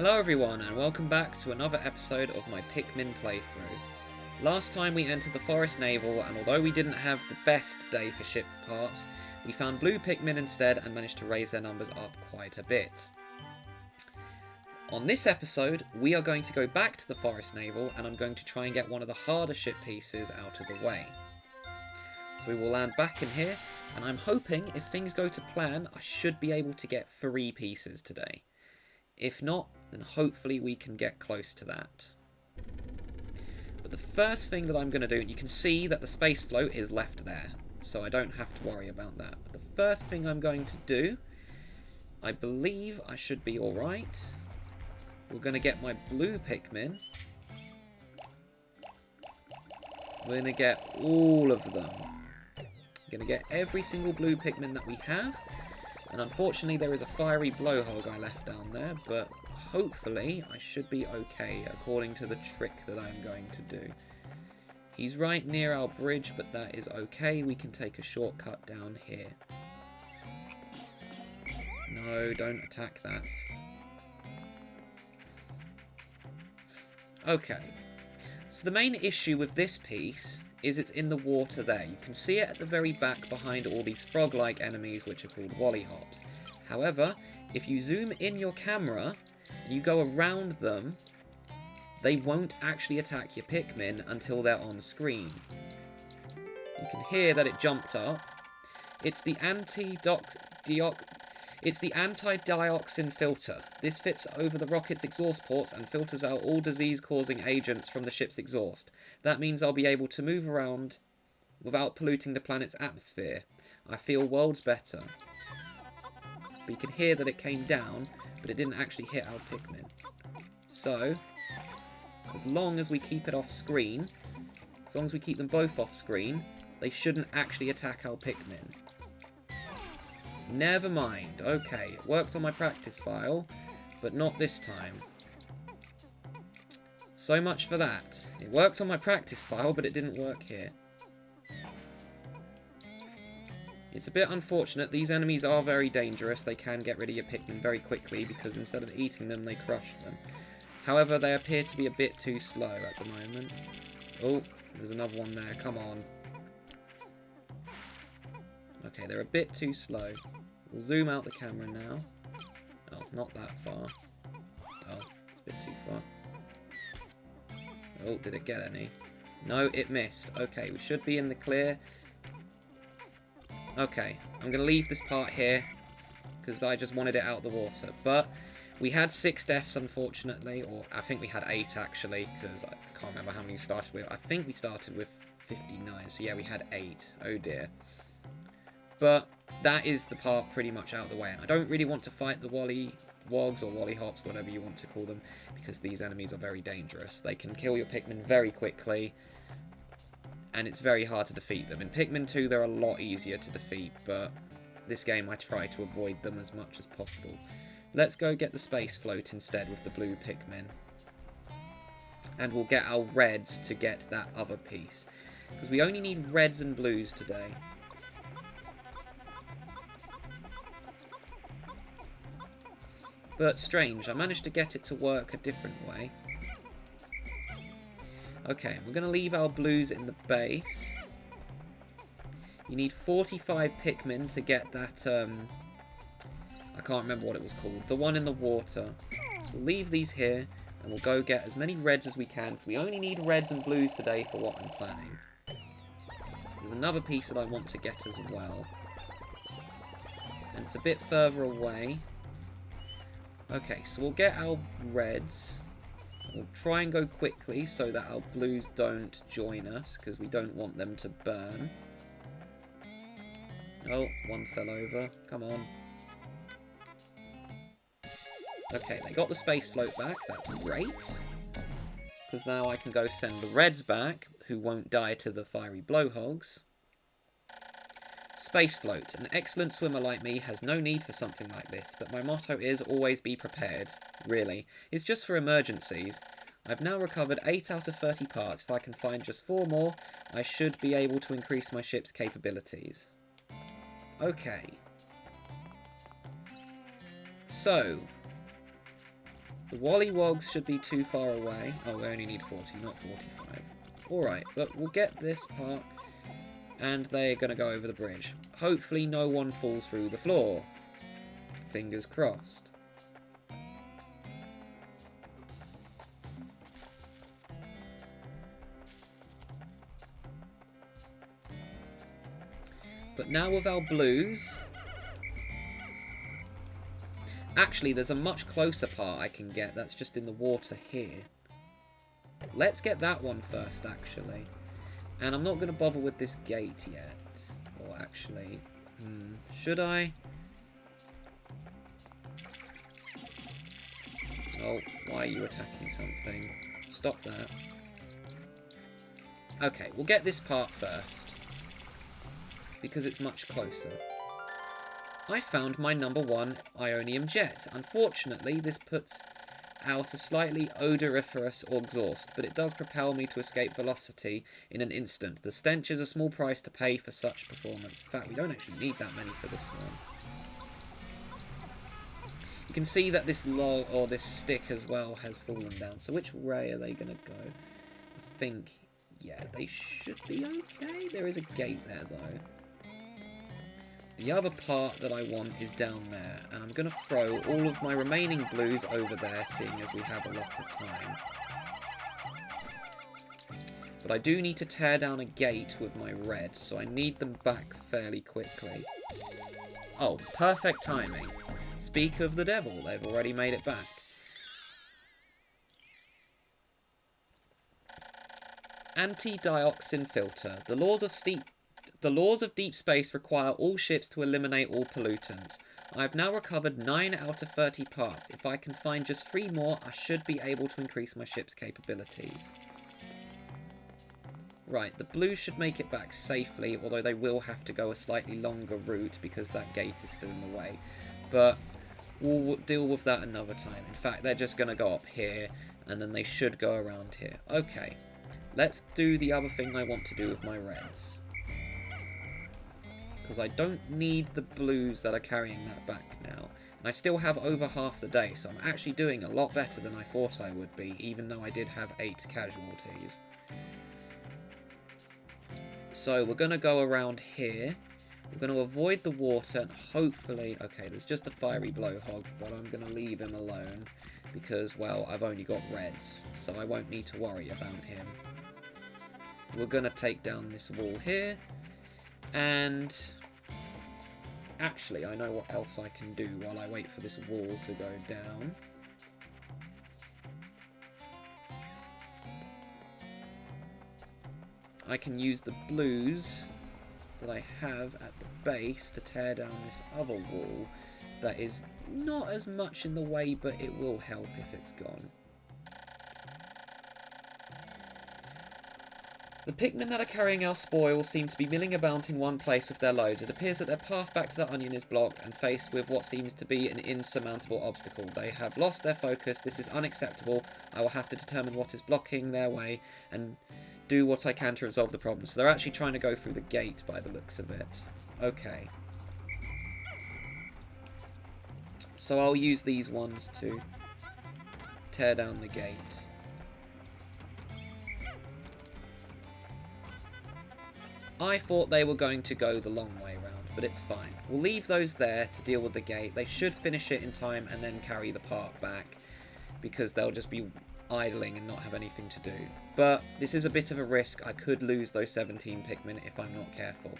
Hello everyone and welcome back to another episode of my Pikmin playthrough. Last time we entered the Forest Naval, and although we didn't have the best day for ship parts, we found blue Pikmin instead and managed to raise their numbers up quite a bit. On this episode, we are going to go back to the Forest Naval and I'm going to try and get one of the harder ship pieces out of the way. So we will land back in here, and I'm hoping if things go to plan, I should be able to get 3 pieces today. If not, then hopefully we can get close to that. But the first thing that I'm going to do, and you can see that the space float is left there, so I don't have to worry about that. But the first thing I'm going to do, I believe I should be alright. We're going to get my blue Pikmin. We're going to get all of them. We're going to get every single blue Pikmin that we have. And unfortunately there is a fiery blowhog I left down there, but hopefully I should be okay according to the trick that I'm going to do. He's right near our bridge, but that is okay. We can take a shortcut down here. No, don't attack that. Okay. So the main issue with this piece is it's in the water there. You can see it at the very back behind all these frog-like enemies which are called wollyhops. However, if you zoom in your camera and you go around them, they won't actually attack your Pikmin until they're on screen. You can hear that it jumped up. It's the anti-dioxin filter. This fits over the rocket's exhaust ports and filters out all disease-causing agents from the ship's exhaust. That means I'll be able to move around without polluting the planet's atmosphere. I feel worlds better. But you can hear that it came down, but it didn't actually hit our Pikmin. So, as long as we keep it off screen, as long as we keep them both off screen, they shouldn't actually attack our Pikmin. Never mind. Okay, it worked on my practice file, but not this time. So much for that. It worked on my practice file, but it didn't work here. It's a bit unfortunate. These enemies are very dangerous. They can get rid of your Pikmin very quickly, because instead of eating them, they crush them. However, they appear to be a bit too slow at the moment. Oh, there's another one there. Come on. Okay, they're a bit too slow. We'll zoom out the camera now. Oh, not that far. Oh, it's a bit too far. Oh, did it get any? No, it missed. Okay, we should be in the clear. Okay, I'm going to leave this part here, because I just wanted it out of the water. But we had 6 deaths, unfortunately, or I think we had 8, actually, because I can't remember how many we started with. I think we started with 59, so yeah, we had 8. Oh dear. But that is the part pretty much out of the way, and I don't really want to fight the wollywogs or wollyhops, whatever you want to call them, because these enemies are very dangerous. They can kill your Pikmin very quickly, and it's very hard to defeat them. In Pikmin 2 they're a lot easier to defeat, but this game I try to avoid them as much as possible. Let's go get the space float instead with the blue Pikmin. And we'll get our reds to get that other piece, because we only need reds and blues today. But strange, I managed to get it to work a different way. Okay, we're going to leave our blues in the base. You need 45 Pikmin to get that, I can't remember what it was called. The one in the water. So we'll leave these here, and we'll go get as many reds as we can, because we only need reds and blues today for what I'm planning. There's another piece that I want to get as well. And it's a bit further away. Okay, so we'll get our reds. We'll try and go quickly so that our blues don't join us, because we don't want them to burn. Oh, one fell over. Come on. Okay, they got the space float back. That's great. Because now I can go send the reds back, who won't die to the fiery blowhogs. Space float. An excellent swimmer like me has no need for something like this, but my motto is always be prepared. Really. It's just for emergencies. I've now recovered 8 out of 30 parts. If I can find just 4 more, I should be able to increase my ship's capabilities. Okay. So, The Wollywogs should be too far away. Oh, we only need 40, not 45. Alright, but we'll get this part, and they're going to go over the bridge. Hopefully no one falls through the floor. Fingers crossed. But now with our blues... Actually, there's a much closer part I can get that's just in the water here. Let's get that one first, actually. And I'm not going to bother with this gate yet. Or actually... should I? Oh, why are you attacking something? Stop that. Okay, we'll get this part first. Because it's much closer. I found my #1 Ionium jet. Unfortunately, this puts out a slightly odoriferous exhaust, but it does propel me to escape velocity in an instant. The stench is a small price to pay for such performance. In fact, we don't actually need that many for this one. You can see that this log, or this stick as well, has fallen down. So which way are they going to go? I think, yeah, they should be okay. There is a gate there, though. The other part that I want is down there, and I'm going to throw all of my remaining blues over there, seeing as we have a lot of time. But I do need to tear down a gate with my reds, so I need them back fairly quickly. Oh, perfect timing. Speak of the devil, they've already made it back. Anti-dioxin filter. The laws of deep space require all ships to eliminate all pollutants. I have now recovered 9 out of 30 parts. If I can find just 3 more, I should be able to increase my ship's capabilities. Right, the blues should make it back safely, although they will have to go a slightly longer route because that gate is still in the way. But we'll deal with that another time. In fact, they're just going to go up here, and then they should go around here. Okay, let's do the other thing I want to do with my reds. Because I don't need the blues that are carrying that back now. And I still have over half the day, so I'm actually doing a lot better than I thought I would be, even though I did have 8 casualties. So we're going to go around here. We're going to avoid the water, and hopefully... Okay, there's just a fiery blowhog, but I'm going to leave him alone. Because, well, I've only got reds, so I won't need to worry about him. We're going to take down this wall here. And... Actually, I know what else I can do while I wait for this wall to go down. I can use the blues that I have at the base to tear down this other wall that is not as much in the way, but it will help if it's gone. The Pikmin that are carrying our spoil seem to be milling about in one place with their loads. It appears that their path back to the onion is blocked and faced with what seems to be an insurmountable obstacle. They have lost their focus. This is unacceptable. I will have to determine what is blocking their way and do what I can to resolve the problem. So they're actually trying to go through the gate by the looks of it. Okay. So I'll use these ones to tear down the gate. I thought they were going to go the long way round, but it's fine. We'll leave those there to deal with the gate. They should finish it in time and then carry the part back, because they'll just be idling and not have anything to do. But this is a bit of a risk. I could lose those 17 Pikmin if I'm not careful.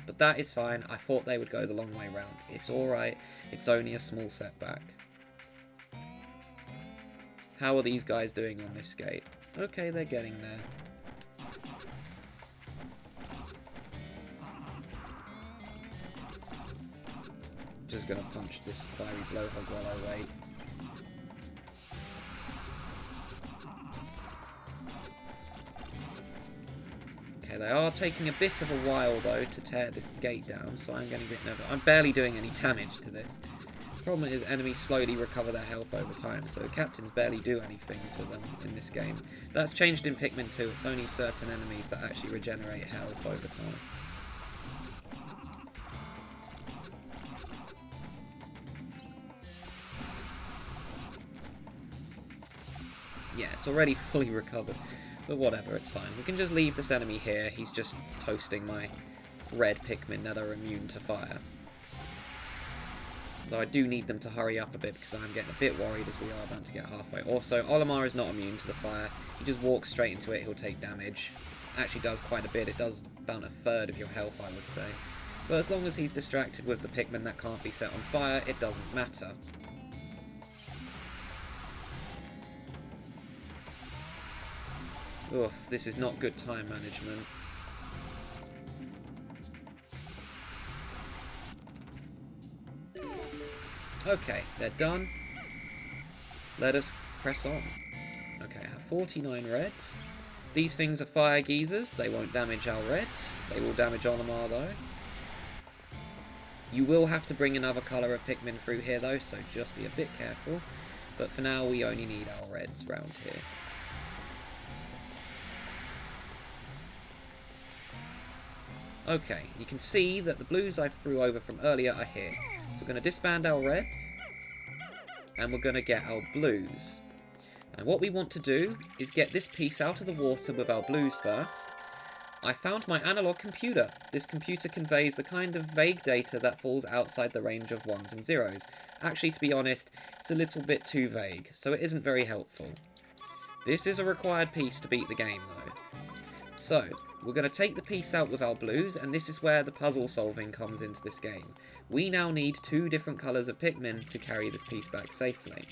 But that is fine. I thought they would go the long way round. It's alright. It's only a small setback. How are these guys doing on this gate? Okay, they're getting there. Just gonna punch this fiery blowhog while I wait. Okay, they are taking a bit of a while though to tear this gate down, so I'm getting a bit nervous. I'm barely doing any damage to this. Problem is, enemies slowly recover their health over time, so captains barely do anything to them in this game. That's changed in Pikmin 2. It's only certain enemies that actually regenerate health over time. Yeah, it's already fully recovered. But whatever, it's fine. We can just leave this enemy here. He's just toasting my red Pikmin that are immune to fire. Though I do need them to hurry up a bit because I'm getting a bit worried as we are about to get halfway. Also, Olimar is not immune to the fire. He just walks straight into it, he'll take damage. Actually does quite a bit. It does about a third of your health, I would say. But as long as he's distracted with the Pikmin that can't be set on fire, it doesn't matter. Ugh, this is not good time management. Okay, they're done. Let us press on. Okay, I have 49 reds. These things are fire geezers. They won't damage our reds. They will damage Olimar though. You will have to bring another colour of Pikmin through here though, so just be a bit careful. But for now, we only need our reds round here. Okay, you can see that the blues I threw over from earlier are here. So we're going to disband our reds, and we're going to get our blues. And what we want to do is get this piece out of the water with our blues first. I found my analog computer. This computer conveys the kind of vague data that falls outside the range of 1s and 0s. Actually, to be honest, it's a little bit too vague, so it isn't very helpful. This is a required piece to beat the game, though. So, we're going to take the piece out with our blues, and this is where the puzzle solving comes into this game. We now need 2 different colours of Pikmin to carry this piece back safely.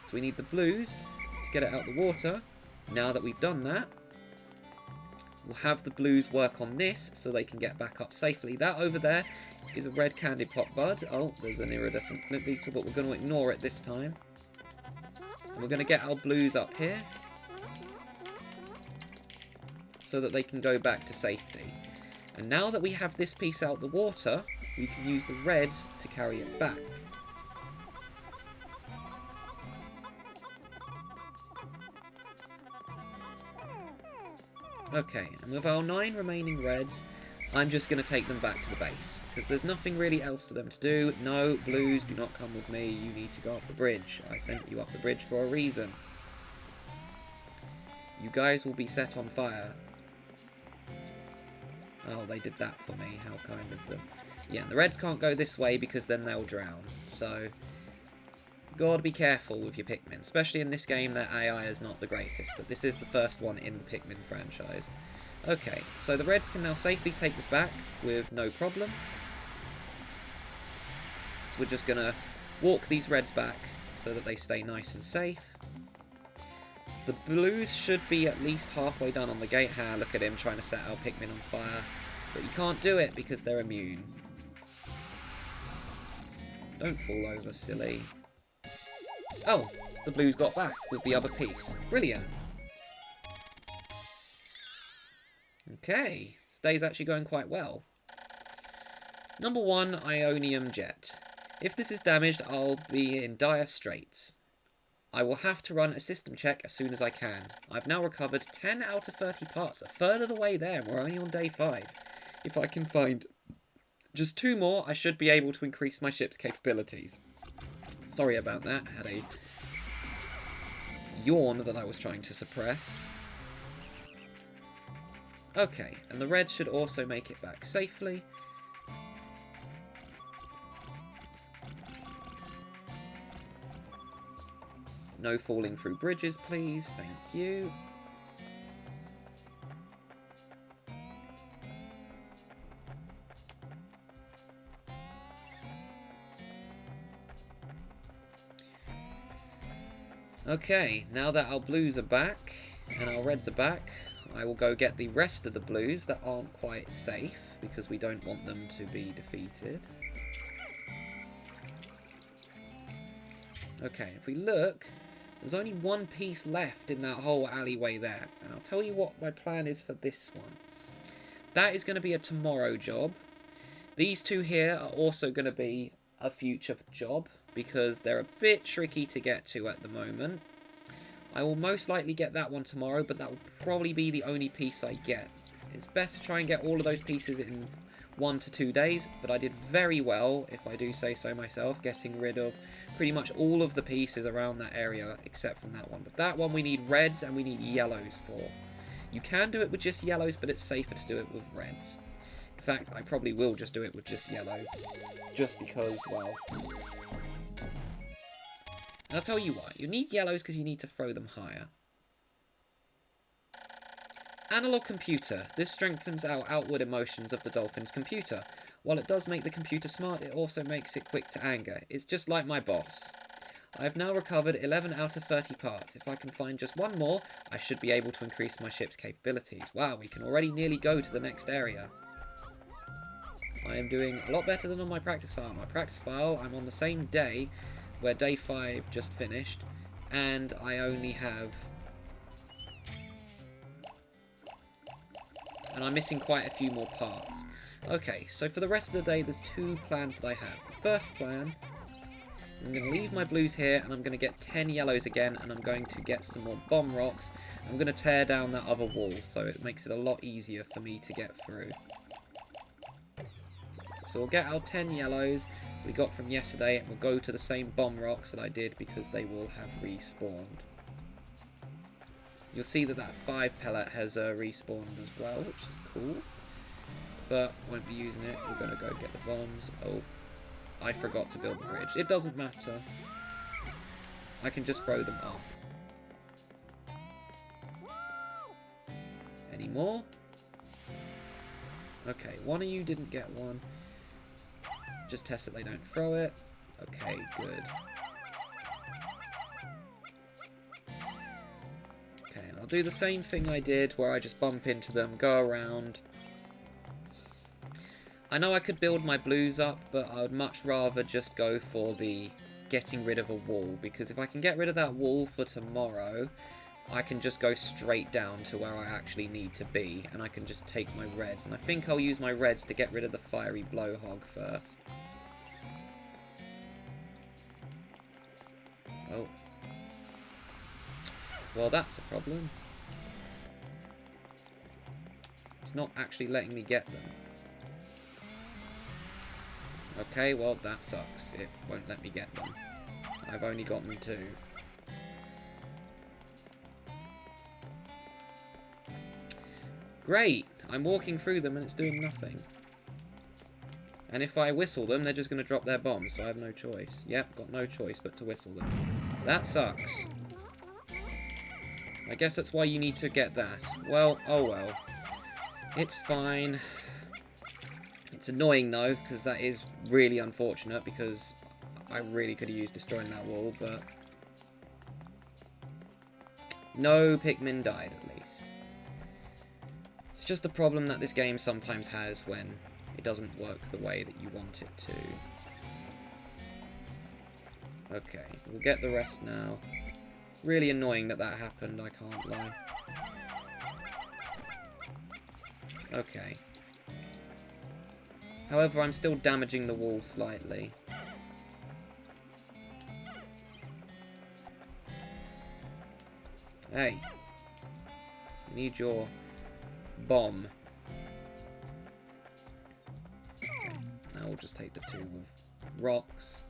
So we need the blues to get it out of the water. Now that we've done that, we'll have the blues work on this so they can get back up safely. That over there is a red candy pop bud. Oh, there's an iridescent flint beetle, but we're going to ignore it this time. And we're going to get our blues up here so that they can go back to safety. And now that we have this piece out the water, we can use the reds to carry it back. Okay, and with our 9 remaining reds, I'm just going to take them back to the base, because there's nothing really else for them to do. No, blues, do not come with me. You need to go up the bridge. I sent you up the bridge for a reason. You guys will be set on fire. Oh, they did that for me. How kind of them. Yeah, and the reds can't go this way because then they'll drown. So, gotta be careful with your Pikmin. Especially in this game, their AI is not the greatest. But this is the first one in the Pikmin franchise. Okay, so the reds can now safely take this back with no problem. So we're just gonna walk these reds back so that they stay nice and safe. The blues should be at least halfway done on the gate. Look at him trying to set our Pikmin on fire. But you can't do it because they're immune. Don't fall over, silly. Oh, the blues got back with the other piece. Brilliant. Okay, this day's actually going quite well. Number 1, Ionium Jet. If this is damaged, I'll be in dire straits. I will have to run a system check as soon as I can. I've now recovered 10 out of 30 parts, a third of the way there, and we're only on day 5. If I can find just 2 more, I should be able to increase my ship's capabilities. Sorry about that, I had a yawn that I was trying to suppress. Okay, and the reds should also make it back safely. No falling through bridges, please. Thank you. Okay, now that our blues are back and our reds are back, I will go get the rest of the blues that aren't quite safe because we don't want them to be defeated. Okay, if we look, there's only 1 piece left in that whole alleyway there. And I'll tell you what my plan is for this one. That is going to be a tomorrow job. These 2 here are also going to be a future job because they're a bit tricky to get to at the moment. I will most likely get that one tomorrow, but that will probably be the only piece I get. It's best to try and get all of those pieces in 1 to 2 days, but I did very well, if I do say so myself, getting rid of pretty much all of the pieces around that area, except from that one. But that one we need reds and we need yellows for. You can do it with just yellows, but it's safer to do it with reds. In fact, I probably will just do it with just yellows. Just because, well... I'll tell you why. You need yellows because you need to throw them higher. Analog computer. This strengthens our outward emotions of the dolphin's computer. While it does make the computer smart, it also makes it quick to anger. It's just like my boss. I have now recovered 11 out of 30 parts. If I can find just one more, I should be able to increase my ship's capabilities. Wow, we can already nearly go to the next area. I am doing a lot better than on my practice file. My practice file, I'm on the same day where day 5 just finished, and I only have... and I'm missing quite a few more parts. Okay, so for the rest of the day, there's 2 plans that I have. The first plan, I'm going to leave my blues here, and I'm going to get 10 yellows again, and I'm going to get some more bomb rocks. I'm going to tear down that other wall, so it makes it a lot easier for me to get through. So we'll get our 10 yellows we got from yesterday, and we'll go to the same bomb rocks that I did because they will have respawned. You'll see that that 5 pellet has respawned as well, which is cool. But won't be using it. We're going to go get the bombs. Oh, I forgot to build the bridge. It doesn't matter. I can just throw them up. Any more? Okay, one of you didn't get one. Just test that they don't throw it. Okay, good. Okay, I'll do the same thing I did where I just bump into them, go around. I know I could build my blues up, but I would much rather just go for the getting rid of a wall, because if I can get rid of that wall for tomorrow, I can just go straight down to where I actually need to be, and I can just take my reds. And I think I'll use my reds to get rid of the fiery blowhog first. Oh. Well, that's a problem. It's not actually letting me get them. Okay, well, that sucks. It won't let me get them. I've only gotten 2. Great! I'm walking through them and it's doing nothing. And if I whistle them, they're just going to drop their bombs, so I have no choice. Yep, got no choice but to whistle them. That sucks. I guess that's why you need to get that. Well, oh well. It's fine. It's annoying though, because that is really unfortunate, because I really could have used destroying that wall, but... no Pikmin died, at least. It's just a problem that this game sometimes has when it doesn't work the way that you want it to. Okay, we'll get the rest now. Really annoying that that happened, I can't lie. Okay. However, I'm still damaging the wall slightly. Hey. I need your bomb. Okay. Now we'll just take the 2 with rocks.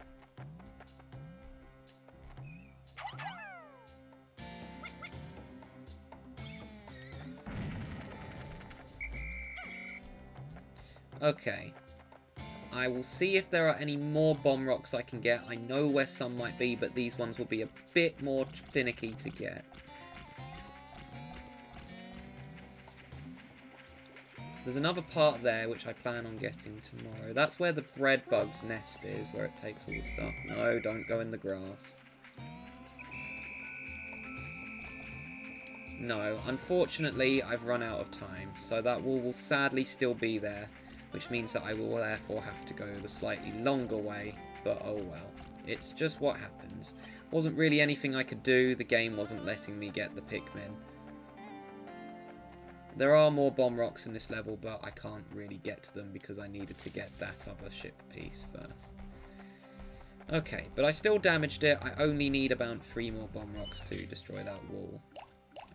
Okay. I will see if there are any more bomb rocks I can get. I know where some might be, but these ones will be a bit more finicky to get. There's another part there which I plan on getting tomorrow. That's where the bread bug's nest is, where it takes all the stuff. No, don't go in the grass. No, unfortunately I've run out of time, so that wall will sadly still be there, which means that I will therefore have to go the slightly longer way, but oh well. It's just what happens. Wasn't really anything I could do, the game wasn't letting me get the Pikmin. There are more bomb rocks in this level, but I can't really get to them because I needed to get that other ship piece first. Okay, but I still damaged it. I only need about 3 more bomb rocks to destroy that wall.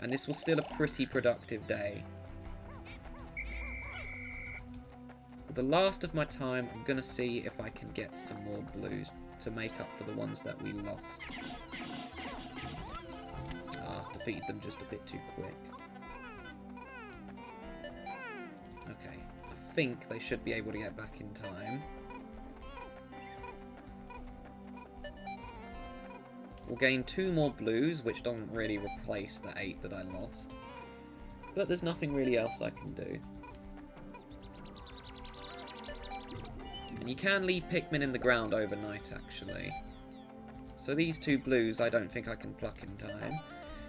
And this was still a pretty productive day. With the last of my time, I'm going to see if I can get some more blues to make up for the ones that we lost. Defeated them just a bit too quick. Okay, I think they should be able to get back in time. We'll gain 2 more blues, which don't really replace the 8 that I lost. But there's nothing really else I can do. And you can leave Pikmin in the ground overnight, actually. So these 2 blues I don't think I can pluck in time.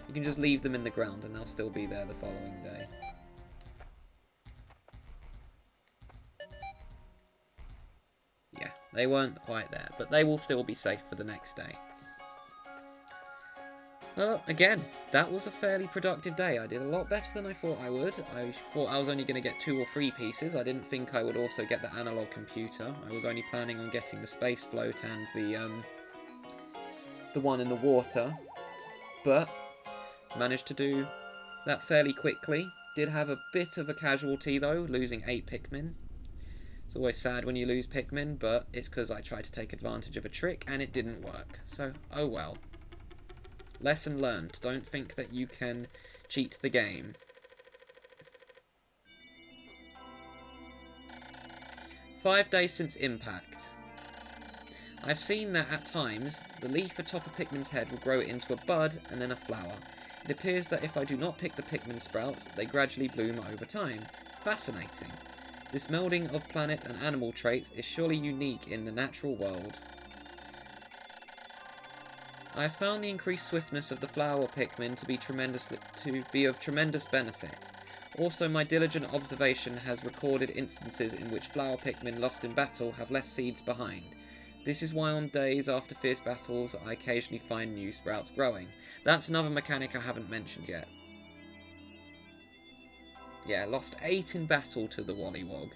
You can just leave them in the ground and they'll still be there the following day. Yeah, they weren't quite there, but they will still be safe for the next day. Again, that was a fairly productive day. I did a lot better than I thought I would. I thought I was only going to get 2 or 3 pieces. I didn't think I would also get the analog computer. I was only planning on getting the space float and the one in the water. But managed to do that fairly quickly. Did have a bit of a casualty though, losing 8 Pikmin. It's always sad when you lose Pikmin, but it's because I tried to take advantage of a trick and it didn't work. So, oh well. Lesson learned. Don't think that you can cheat the game. "5 days since impact. I've seen that at times, the leaf atop a Pikmin's head will grow into a bud and then a flower. It appears that if I do not pick the Pikmin sprouts, they gradually bloom over time. Fascinating. This melding of planet and animal traits is surely unique in the natural world. I have found the increased swiftness of the flower Pikmin to be of tremendous benefit. Also, my diligent observation has recorded instances in which flower Pikmin lost in battle have left seeds behind. This is why on days after fierce battles, I occasionally find new sprouts growing." That's another mechanic I haven't mentioned yet. Yeah, lost 8 in battle to the Wollywog.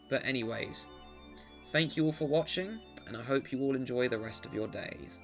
But anyways, thank you all for watching, and I hope you all enjoy the rest of your days.